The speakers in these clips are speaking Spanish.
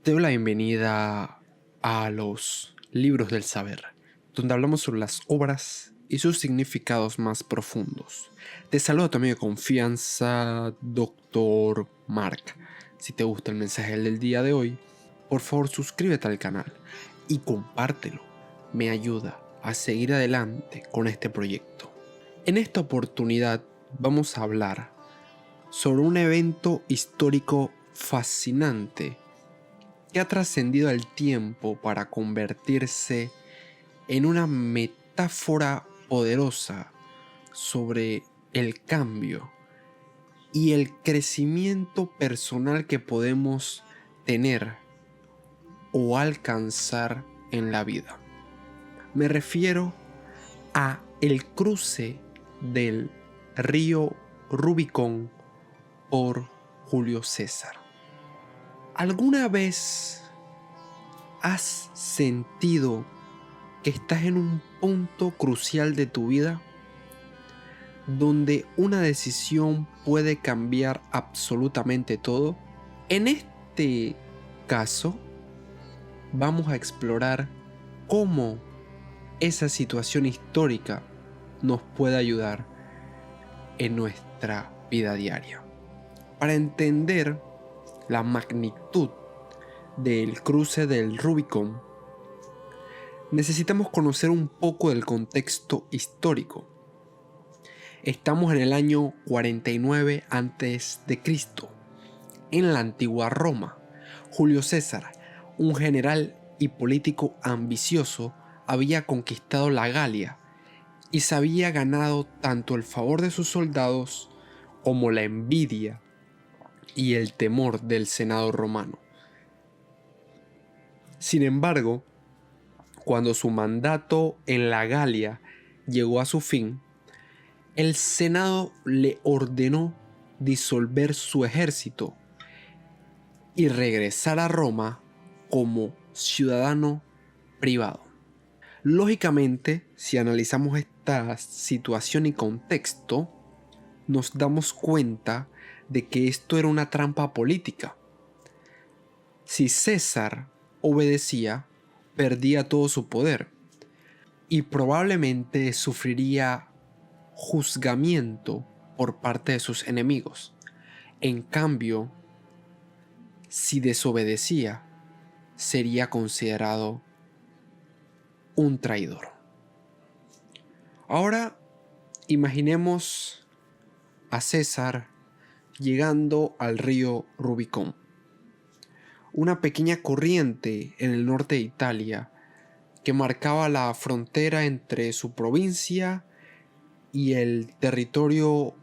Te doy la bienvenida a los libros del saber, donde hablamos sobre las obras y sus significados más profundos. Te saludo tu amigo de confianza, Dr. Mark. Si te gusta el mensaje del día de hoy, por favor suscríbete al canal y compártelo. Me ayuda a seguir adelante con este proyecto. En esta oportunidad vamos a hablar sobre un evento histórico fascinante que ha trascendido el tiempo para convertirse en una metáfora poderosa sobre el cambio y el crecimiento personal que podemos tener o alcanzar en la vida. Me refiero a el cruce del río Rubicón por Julio César. ¿Alguna vez has sentido que estás en un punto crucial de tu vida donde una decisión puede cambiar absolutamente todo? En este caso, vamos a explorar cómo esa situación histórica nos puede ayudar en nuestra vida diaria. Para entender la magnitud del cruce del Rubicón, necesitamos conocer un poco del contexto histórico. Estamos en el año 49 a.C., en la antigua Roma. Julio César, un general y político ambicioso, había conquistado la Galia y se había ganado tanto el favor de sus soldados como la envidia y el temor del Senado romano. Sin embargo, cuando su mandato en la Galia llegó a su fin, el Senado le ordenó disolver su ejército y regresar a Roma como ciudadano privado. Lógicamente, si analizamos esta situación y contexto, nos damos cuenta de que esto era una trampa política. Si César obedecía, perdía todo su poder y probablemente sufriría juzgamiento por parte de sus enemigos. En cambio, si desobedecía, sería considerado un traidor. Ahora, imaginemos a César llegando al río Rubicón, una pequeña corriente en el norte de Italia que marcaba la frontera entre su provincia y el territorio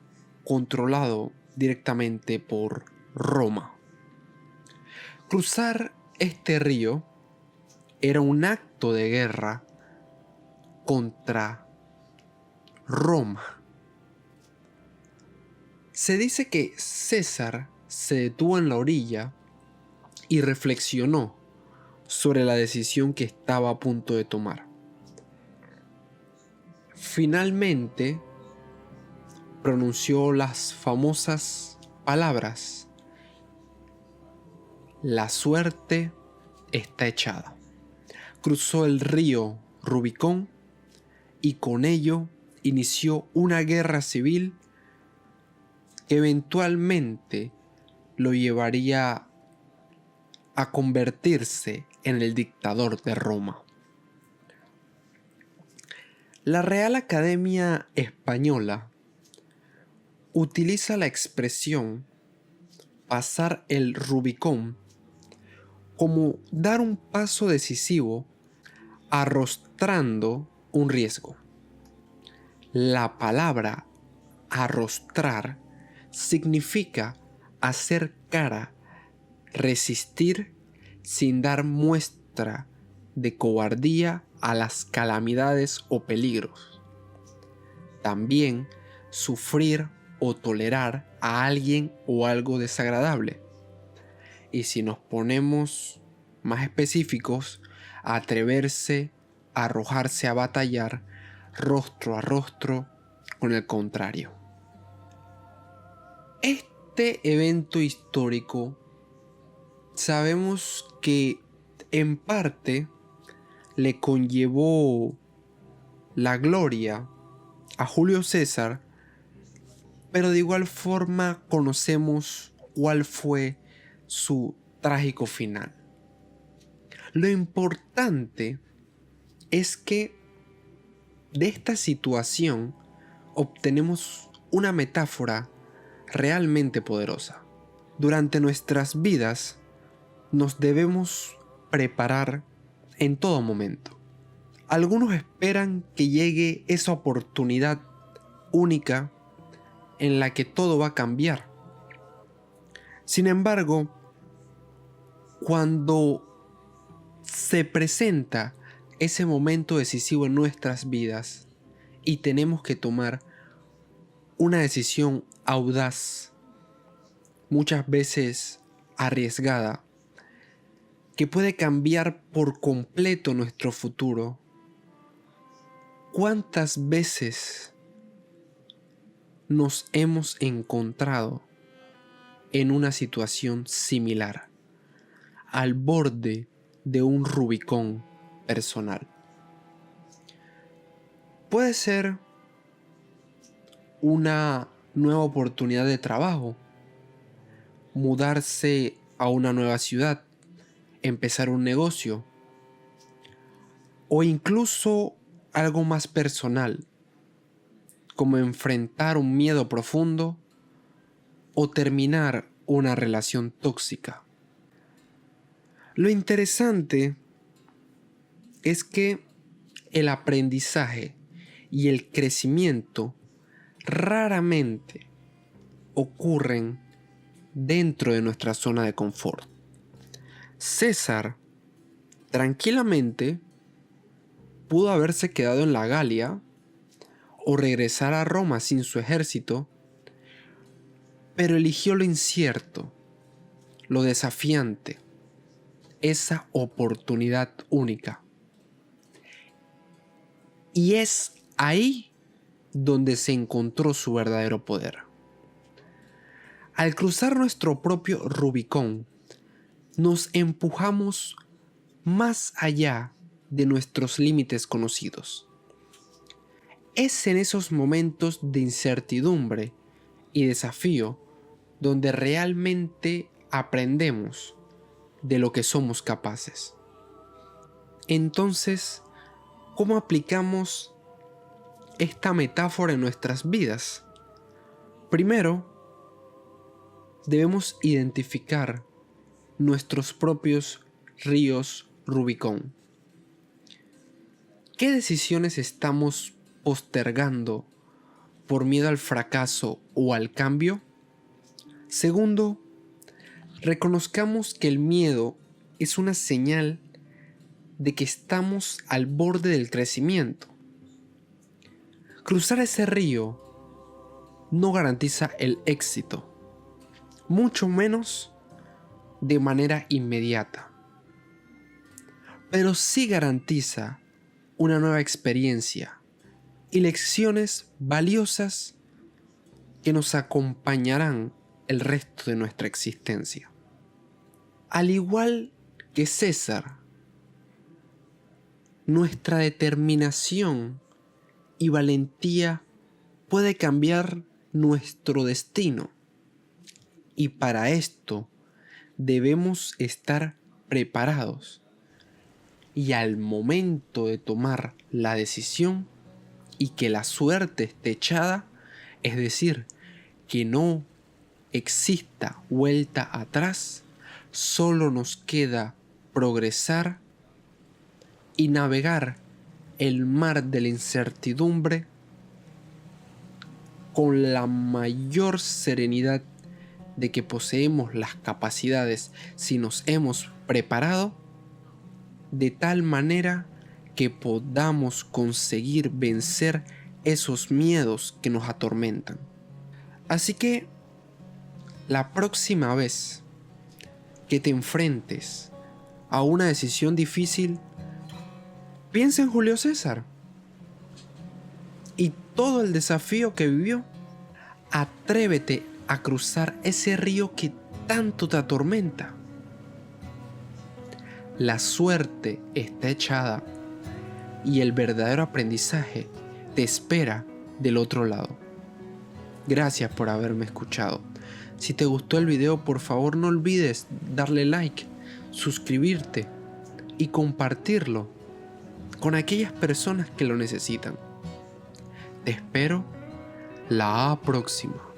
controlado directamente por Roma. Cruzar este río era un acto de guerra contra Roma. Se dice que César se detuvo en la orilla y reflexionó sobre la decisión que estaba a punto de tomar. Finalmente, pronunció las famosas palabras: "La suerte está echada". Cruzó el río Rubicón y con ello inició una guerra civil que eventualmente lo llevaría a convertirse en el dictador de Roma. La Real Academia Española utiliza la expresión pasar el Rubicón como dar un paso decisivo arrostrando un riesgo. La palabra arrostrar significa hacer cara, resistir sin dar muestra de cobardía a las calamidades o peligros. También sufrir o tolerar a alguien o algo desagradable. Y si nos ponemos más específicos, atreverse a arrojarse a batallar rostro a rostro con el contrario. Este evento histórico sabemos que en parte le conllevó la gloria a Julio César, pero de igual forma conocemos cuál fue su trágico final. Lo importante es que de esta situación obtenemos una metáfora realmente poderosa. Durante nuestras vidas nos debemos preparar en todo momento. Algunos esperan que llegue esa oportunidad única en la que todo va a cambiar. Sin embargo, cuando se presenta ese momento decisivo en nuestras vidas y tenemos que tomar una decisión audaz, muchas veces arriesgada, que puede cambiar por completo nuestro futuro, ¿cuántas veces nos hemos encontrado en una situación similar, al borde de un Rubicón personal? Puede ser una nueva oportunidad de trabajo, mudarse a una nueva ciudad, empezar un negocio, o incluso algo más personal, como enfrentar un miedo profundo o terminar una relación tóxica. Lo interesante es que el aprendizaje y el crecimiento raramente ocurren dentro de nuestra zona de confort. César tranquilamente pudo haberse quedado en la Galia o regresar a Roma sin su ejército, pero eligió lo incierto, lo desafiante, esa oportunidad única. Y es ahí donde se encontró su verdadero poder. Al cruzar nuestro propio Rubicón, nos empujamos más allá de nuestros límites conocidos. Es en esos momentos de incertidumbre y desafío donde realmente aprendemos de lo que somos capaces. Entonces, ¿cómo aplicamos esta metáfora en nuestras vidas? Primero, debemos identificar nuestros propios ríos Rubicón. ¿Qué decisiones estamos postergando por miedo al fracaso o al cambio? Segundo, reconozcamos que el miedo es una señal de que estamos al borde del crecimiento. Cruzar ese río no garantiza el éxito, mucho menos de manera inmediata, pero sí garantiza una nueva experiencia y lecciones valiosas que nos acompañarán el resto de nuestra existencia. Al igual que César, nuestra determinación y valentía puede cambiar nuestro destino, y para esto debemos estar preparados y al momento de tomar la decisión y que la suerte esté echada, es decir, que no exista vuelta atrás, solo nos queda progresar y navegar el mar de la incertidumbre con la mayor serenidad de que poseemos las capacidades si nos hemos preparado, de tal manera que podamos conseguir vencer esos miedos que nos atormentan. Así que la próxima vez que te enfrentes a una decisión difícil, piensa en Julio César y todo el desafío que vivió. Atrévete a cruzar ese río que tanto te atormenta. La suerte está echada y el verdadero aprendizaje te espera del otro lado. Gracias por haberme escuchado. Si te gustó el video, por favor no olvides darle like, suscribirte y compartirlo con aquellas personas que lo necesitan. Te espero la próxima.